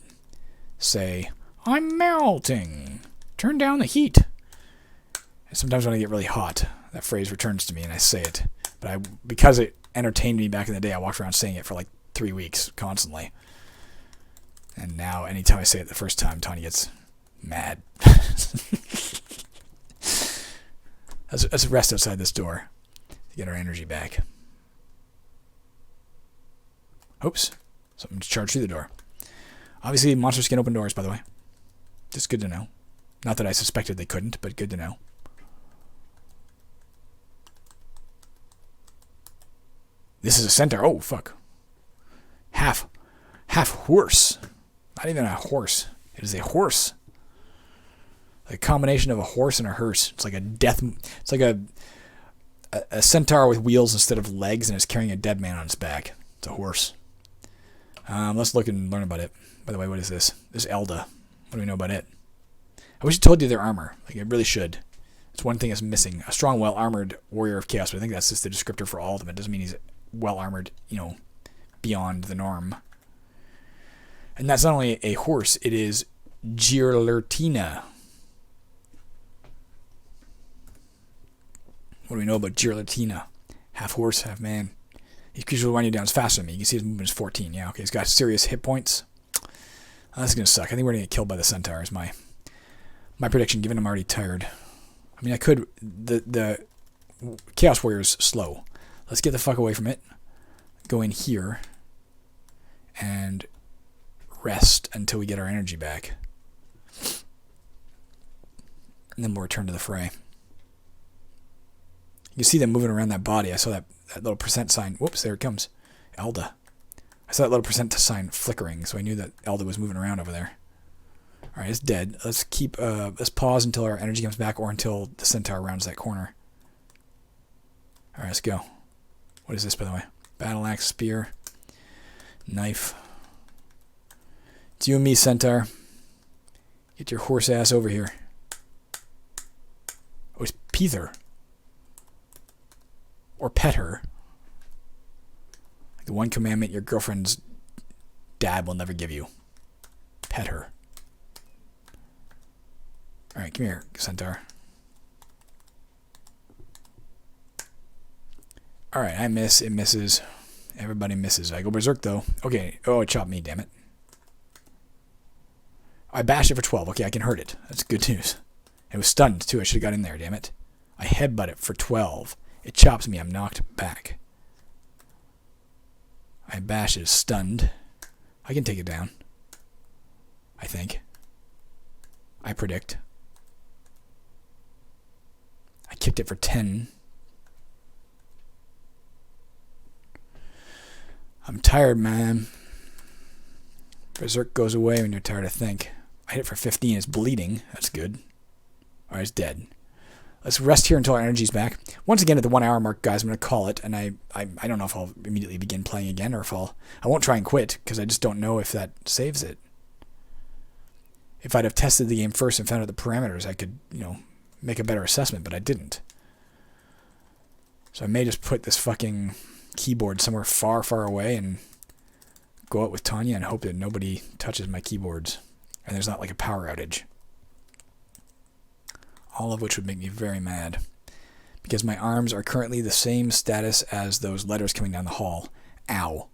say, "I'm melting. Turn down the heat." And sometimes when I get really hot, that phrase returns to me and I say it. But because it entertained me back in the day, I walked around saying it for like 3 weeks constantly. And now, anytime I say it the first time, Tanya gets mad. Let's rest outside this door to get our energy back. Oops. Something just charged through the door. Obviously, monsters can open doors, by the way. Just good to know. Not that I suspected they couldn't, but good to know. This is a centaur. Oh, fuck. Half horse. Not even a horse. It is a horse. A combination of a horse and a hearse. It's like a it's like a centaur with wheels instead of legs, and it's carrying a dead man on its back. It's a horse. Let's look and learn about it. By the way, what is this? This is Elda. What do we know about it? I wish it told you their armor. Like, it really should. It's one thing that's missing. A strong, well-armored warrior of chaos. But I think that's just the descriptor for all of them. It doesn't mean he's well-armored, beyond the norm. And that's not only a horse. It is Girlertina. What do we know about Girlertina? Half horse, half man. These creatures will run you down faster than me. You can see his movement is 14. Yeah, okay. He's got serious hit points. That's going to suck. I think we're going to get killed by the centaur is my prediction, given I'm already tired. I mean, I could... The Chaos Warrior's slow. Let's get the fuck away from it. Go in here. And rest until we get our energy back. And then we'll return to the fray. You can see them moving around that body. I saw that little percent sign. Whoops, there it comes. Elda. I saw that little percent sign flickering, so I knew that Elda was moving around over there. Alright, it's dead. Let's pause until our energy comes back or until the centaur rounds that corner. Alright, let's go. What is this, by the way? Battle axe, spear, knife. It's you and me, centaur. Get your horse ass over here. Oh, it's Peether. Or pet her. Like the one commandment your girlfriend's dad will never give you. Pet her. Alright, come here, centaur. Alright, I miss. It misses. Everybody misses. I go berserk, though. Okay. Oh, it chopped me, damn it. I bashed it for 12. Okay, I can hurt it. That's good news. It was stunned, too. I should have got in there, damn it. I headbutt it for 12. It chops me. I'm knocked back. I bash it. Stunned. I can take it down. I think. I predict. I kicked it for 10. I'm tired, man. Berserk goes away when you're tired, I think. I hit it for 15. It's bleeding. That's good. Alright, it's dead. Let's rest here until our energy's back. Once again, at the 1 hour mark, guys, I'm going to call it. And I don't know if I'll immediately begin playing again or if I won't try and quit because I just don't know if that saves it. If I'd have tested the game first and found out the parameters, I could, make a better assessment, but I didn't. So I may just put this fucking keyboard somewhere far, far away and go out with Tanya and hope that nobody touches my keyboards and there's not like a power outage. All of which would make me very mad because my arms are currently the same status as those letters coming down the hall. Ow.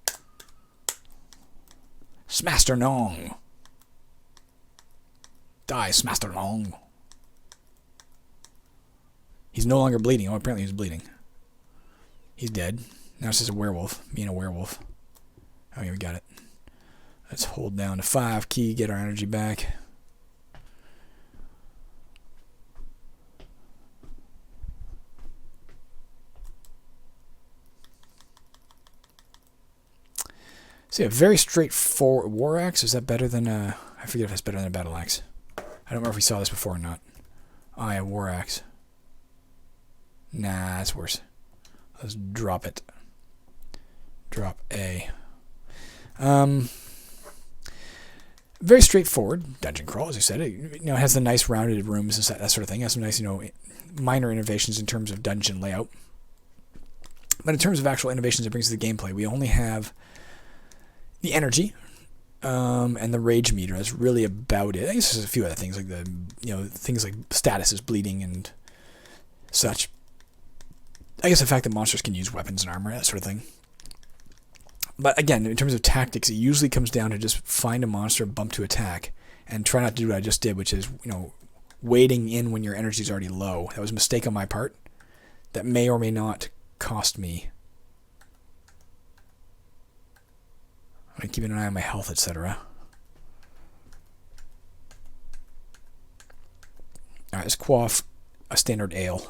Smaster Nong. Die, Smaster Nong. He's no longer bleeding. Oh, apparently he's bleeding. He's dead. Now it's just a werewolf. Being a werewolf. Oh, yeah, we got it. Let's hold down the 5 key, get our energy back. See, a very straightforward war axe. Is that better than I forget if it's better than a battle axe. I don't remember if we saw this before or not. Oh, yeah, war axe. Nah, that's worse. Let's drop it. Drop A. Very straightforward dungeon crawl, as you said. It has the nice rounded rooms and that sort of thing. It has some nice, minor innovations in terms of dungeon layout. But in terms of actual innovations it brings to the gameplay, we only have the energy and the rage meter. That's really about it. I guess there's a few other things like things like statuses, bleeding, and such. I guess the fact that monsters can use weapons and armor, that sort of thing. But again, in terms of tactics, it usually comes down to just find a monster, bump to attack, and try not to do what I just did, which is, waiting in when your energy is already low. That was a mistake on my part. That may or may not cost me. I'm keeping an eye on my health, etc. Alright, let's quaff a standard ale.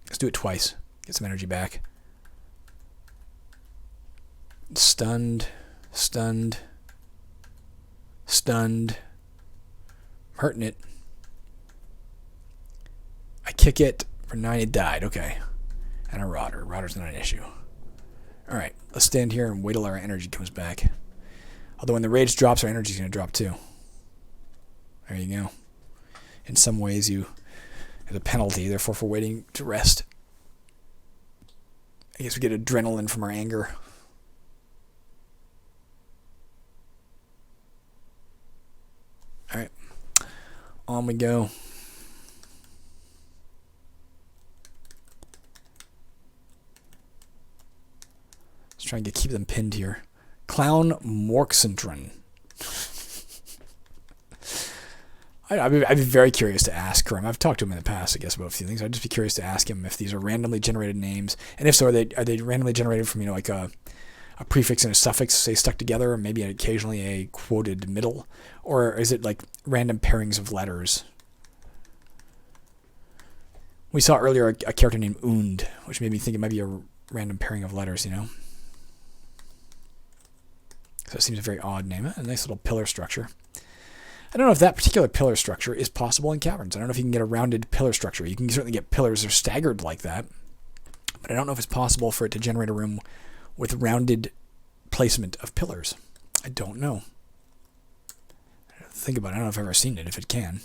Let's do it twice. Get some energy back. Stunned. Stunned. Stunned. I'm hurting it. I kick it for 9. It died. Okay. And a rotter. Rotter's not an issue. Alright, let's stand here and wait till our energy comes back. Although when the rage drops, our energy's going to drop too. There you go. In some ways, there's a penalty, therefore, for waiting to rest. I guess we get adrenaline from our anger. Alright. On we go. Let's try and keep them pinned here. Clown Morxentron. I'd be very curious to ask Corremm. I've talked to him in the past, I guess, about a few things. I'd just be curious to ask him if these are randomly generated names, and if so, are they randomly generated from like a prefix and a suffix, say, stuck together, or maybe occasionally a quoted middle, or is it like random pairings of letters? We saw earlier a character named Und, which made me think it might be a random pairing of letters, So it seems a very odd name. A nice little pillar structure. I don't know if that particular pillar structure is possible in caverns. I don't know if you can get a rounded pillar structure. You can certainly get pillars that are staggered like that, but I don't know if it's possible for it to generate a room with rounded placement of pillars. I don't know. Think about it. I don't know if I've ever seen it, if it can.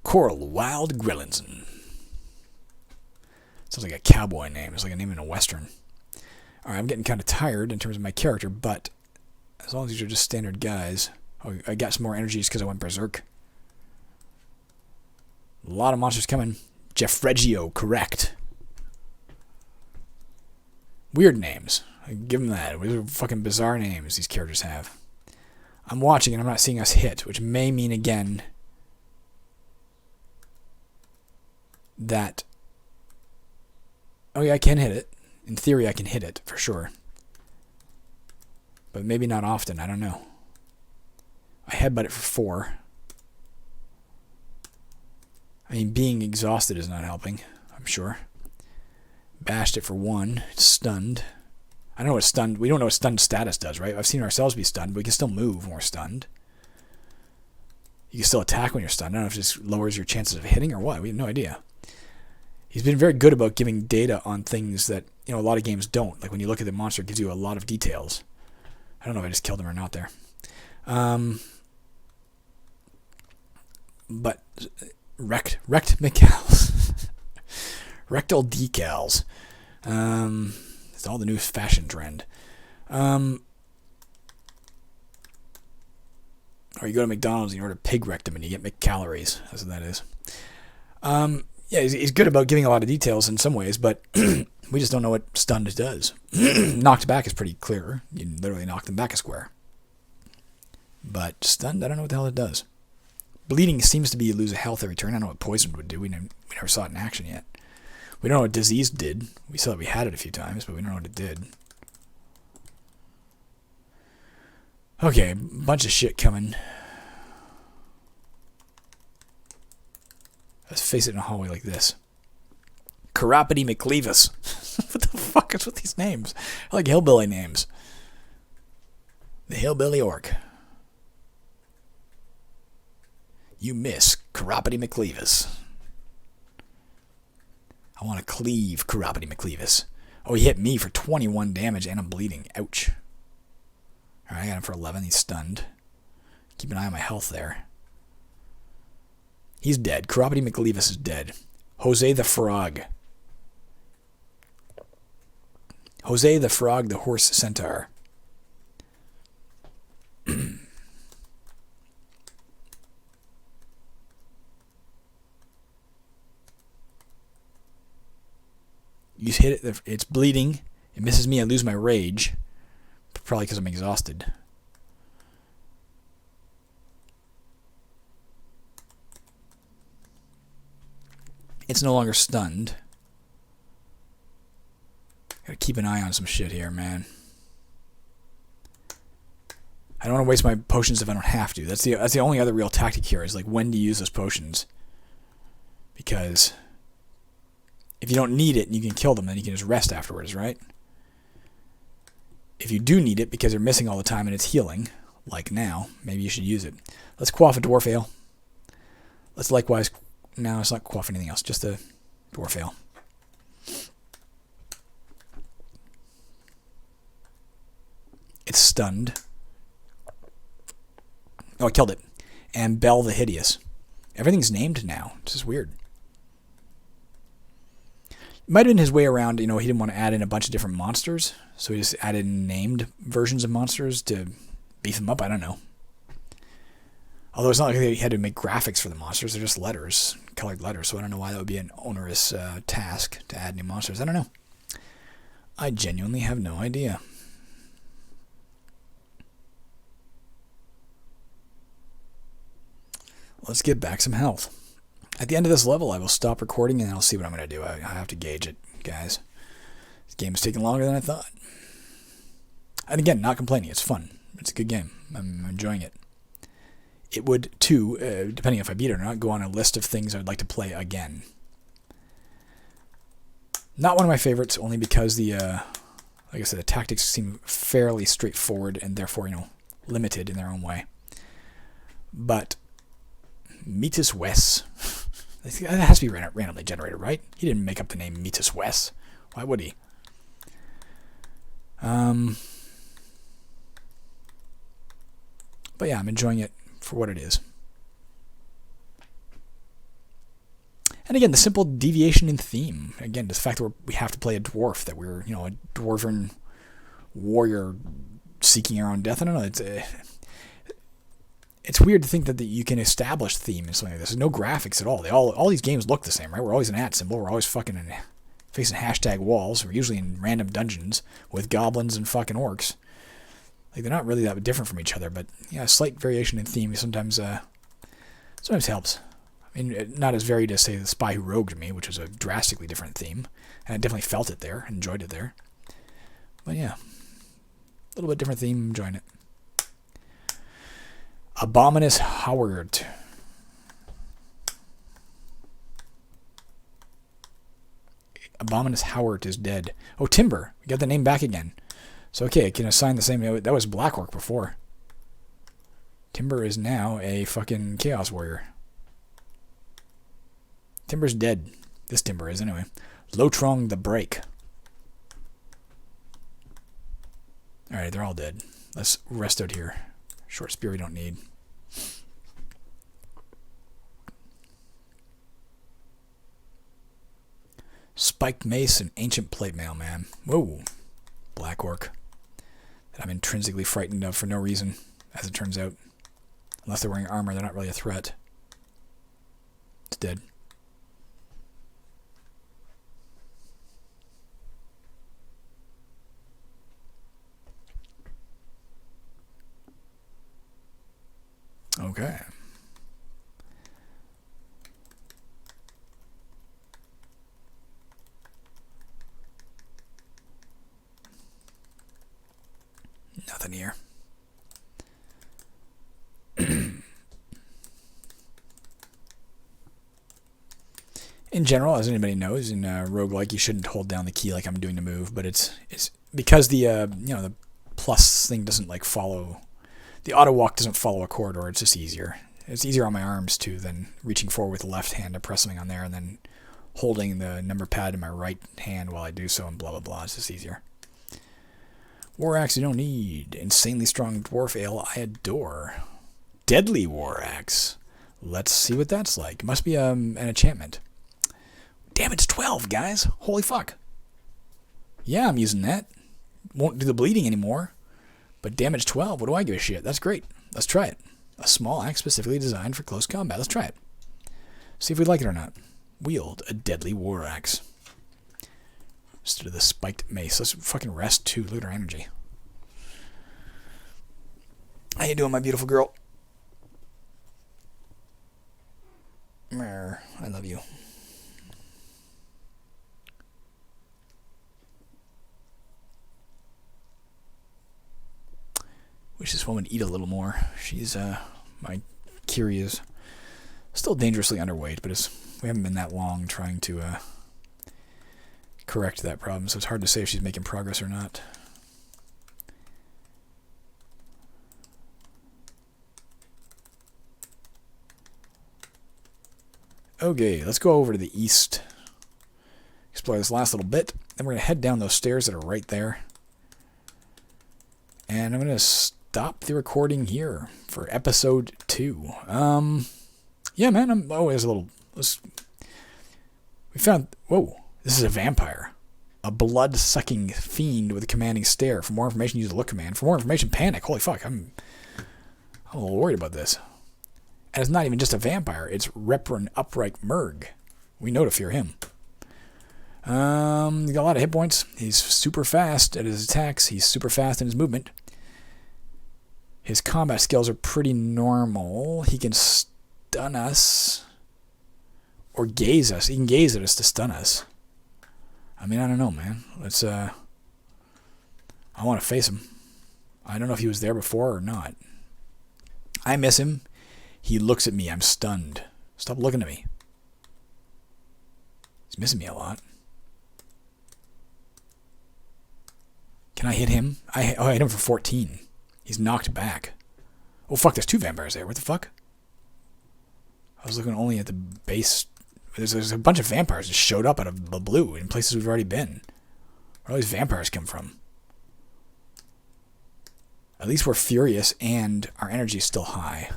Coral Wild Grillinson. Sounds like a cowboy name. It's like a name in a western. Alright, I'm getting kind of tired in terms of my character, but as long as these are just standard guys. Oh, I got some more energies because I went berserk. A lot of monsters coming. Jeff Reggio, correct. Weird names. I give them that. These are fucking bizarre names these characters have. I'm watching and I'm not seeing us hit, which may mean again that... Oh yeah, I can hit it. In theory, I can hit it, for sure. But maybe not often, I don't know. I headbutt it for 4. I mean, being exhausted is not helping, I'm sure. Bashed it for 1. It's stunned. I don't know what stunned... We don't know what stunned status does, right? I've seen ourselves be stunned, but we can still move when we're stunned. You can still attack when you're stunned. I don't know if it just lowers your chances of hitting or what. We have no idea. He's been very good about giving data on things that, you know, a lot of games don't. Like when you look at the monster, it gives you a lot of details. I don't know if I just killed him or not there. But wrecked decals. Rectal decals. It's all the new fashion trend. Or you go to McDonald's and you order pig rectum and you get McCalories. That's what that is. Yeah, he's good about giving a lot of details in some ways, but we just don't know what stunned does. Knocked back is pretty clear. You literally knock them back a square. But stunned, I don't know what the hell it does. Bleeding seems to be you lose a health every turn. I don't know what poison would do. We never saw it in action yet. We don't know what disease did. We saw that we had it a few times, but we don't know what it did. Okay, bunch of shit coming. Let's face it in a hallway like this. Corrapity McCleavis. What the fuck is with these names? I like hillbilly names. The Hillbilly Orc. You miss Corrapity McCleavis. I want to cleave Corrapity McCleavis. Oh, he hit me for 21 damage and I'm bleeding. Ouch. Alright, I got him for 11. He's stunned. Keep an eye on my health there. He's dead. Corrapity McCleavis is dead. Jose the Frog. Jose the Frog, the Horse Centaur. You hit it. It's bleeding. It misses me. I lose my rage. Probably because I'm exhausted. It's no longer stunned. Gotta keep an eye on some shit here, man. I don't want to waste my potions if I don't have to. That's the only other real tactic here is like when to use those potions. Because if you don't need it and you can kill them, then you can just rest afterwards, right? If you do need it because you're missing all the time and it's healing, like now, maybe you should use it. Let's quaff a dwarf ale. Let's likewise... No, let's not quaff anything else, just a dwarf ale. It's stunned. Oh, I killed it. And Bell the Hideous. Everything's named now. This is weird. It might have been his way around, you know, he didn't want to add in a bunch of different monsters, so he just added in named versions of monsters to beef them up. I don't know. Although it's not like he had to make graphics for the monsters. They're just letters, colored letters, so I don't know why that would be an onerous task to add new monsters. I don't know. I genuinely have no idea. Let's get back some health. At the end of this level, I will stop recording and I'll see what I'm going to do. I have to gauge it, guys. This game is taking longer than I thought. And again, not complaining. It's fun. It's a good game. I'm enjoying it. It would, too, depending if I beat it or not, go on a list of things I'd like to play again. Not one of my favorites, only because the, like I said, the tactics seem fairly straightforward and therefore, you know, limited in their own way. But Metis Wes. That has to be randomly generated, right? He didn't make up the name Metis Wes. Why would he? But yeah, I'm enjoying it for what it is. And again, the simple deviation in theme. Again, the fact that we have to play a dwarf, that we're, you know, a dwarven warrior seeking our own death. I don't know. It's weird to think that you can establish theme in something like this. There's no graphics at all. All these games look the same, right? We're always an @ symbol. We're always fucking facing hashtag walls. We're usually in random dungeons with goblins and fucking orcs. Like, they're not really that different from each other, but yeah, a slight variation in theme sometimes helps. I mean, not as varied as, say, The Spy Who Rogued Me, which was a drastically different theme. And I definitely felt it there, enjoyed it there. But yeah, a little bit different theme, enjoying it. Abominous Howard. Abominous Howard is dead. Oh, Timber. We got the name back again. So, okay, I can assign the same. That was Black Orc before. Timber is now a fucking Chaos Warrior. Timber's dead. This Timber is, anyway. Lotrong the Break. Alright, they're all dead. Let's rest out here. Short spear we don't need. Spiked Mace and Ancient Plate Mail, man. Whoa. Black Orc. That I'm intrinsically frightened of for no reason, as it turns out. Unless they're wearing armor, they're not really a threat. It's dead. Okay. Nothing here. In general, as anybody knows, in roguelike, you shouldn't hold down the key like I'm doing to move, but it's because the the plus thing doesn't like follow. The auto walk doesn't follow a corridor. It's just easier. It's easier on my arms too than reaching forward with the left hand and pressing on there and then holding the number pad in my right hand while I do so and blah blah blah. It's just easier. War Axe you don't need. Insanely strong dwarf ale I adore. Deadly War Axe. Let's see what that's like. It must be an enchantment. Damage 12, guys. Holy fuck. Yeah, I'm using that. Won't do the bleeding anymore. But damage 12, what do I give a shit? That's great. Let's try it. A small axe specifically designed for close combat. Let's try it. See if we like it or not. Wield a deadly war axe. Instead of the spiked mace. Let's fucking rest too. Loot our energy. How you doing, my beautiful girl? I love you. Wish this woman would eat a little more. She's, my Kiri is still dangerously underweight, but we haven't been that long trying to correct that problem, so it's hard to say if she's making progress or not. Okay, let's go over to the east. Explore this last little bit. Then we're going to head down those stairs that are right there. And I'm going to stop the recording here for episode 2. Yeah, man. There's a little... We found... Whoa. This is a vampire. A blood-sucking fiend with a commanding stare. For more information, use the look command. For more information, panic. Holy fuck. I'm a little worried about this. And it's not even just a vampire. It's Reprin Upright Murg. We know to fear him. He's got a lot of hit points. He's super fast at his attacks. He's super fast in his movement. His combat skills are pretty normal. He can stun us. Or gaze us. He can gaze at us to stun us. I mean, I don't know, man. Let's, I want to face him. I don't know if he was there before or not. I miss him. He looks at me. I'm stunned. Stop looking at me. He's missing me a lot. Can I hit him? I hit him for 14. He's knocked back. Oh, fuck. There's 2 vampires there. What the fuck? I was looking only at the base. There's a bunch of vampires that showed up out of the blue in places we've already been. Where all these vampires come from? At least we're furious and our energy is still high.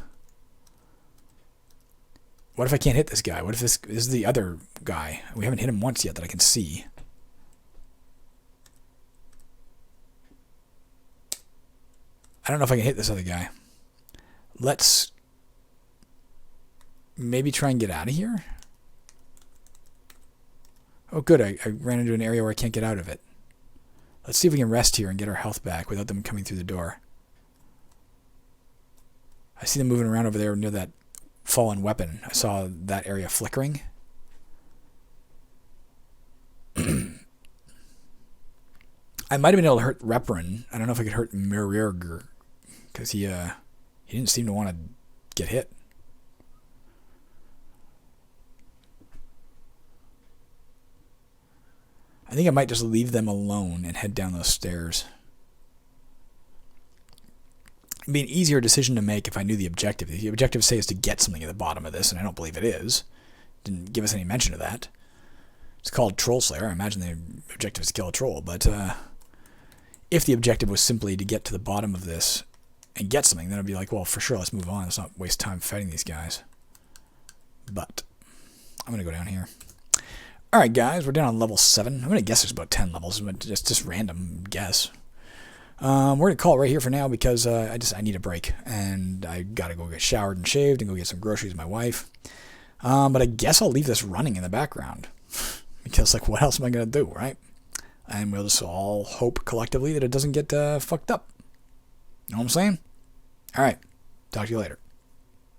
What if I can't hit this guy? What if this is the other guy? We haven't hit him once yet that I can see. I don't know if I can hit this other guy. Let's maybe try and get out of here. Oh, good. I ran into an area where I can't get out of it. Let's see if we can rest here and get our health back without them coming through the door. I see them moving around over there near that fallen weapon. I saw that area flickering. I might have been able to hurt Reprin. I don't know if I could hurt Mirirger, because he didn't seem to want to get hit. I think I might just leave them alone and head down those stairs. It'd be an easier decision to make if I knew the objective. If the objective, say, is to get something at the bottom of this, and I don't believe it is. Didn't give us any mention of that. It's called Troll Slayer. I imagine the objective is to kill a troll, but if the objective was simply to get to the bottom of this and get something, then I'd be like, well, for sure, let's move on. Let's not waste time fighting these guys. But I'm going to go down here. Alright, guys, we're down on level 7. I'm going to guess there's about 10 levels, but just random guess. We're going to call it right here for now because I need a break. And I got to go get showered and shaved and go get some groceries with my wife. But I guess I'll leave this running in the background. Because, like, what else am I going to do, right? And we'll just all hope collectively that it doesn't get fucked up. You know what I'm saying? Alright, talk to you later.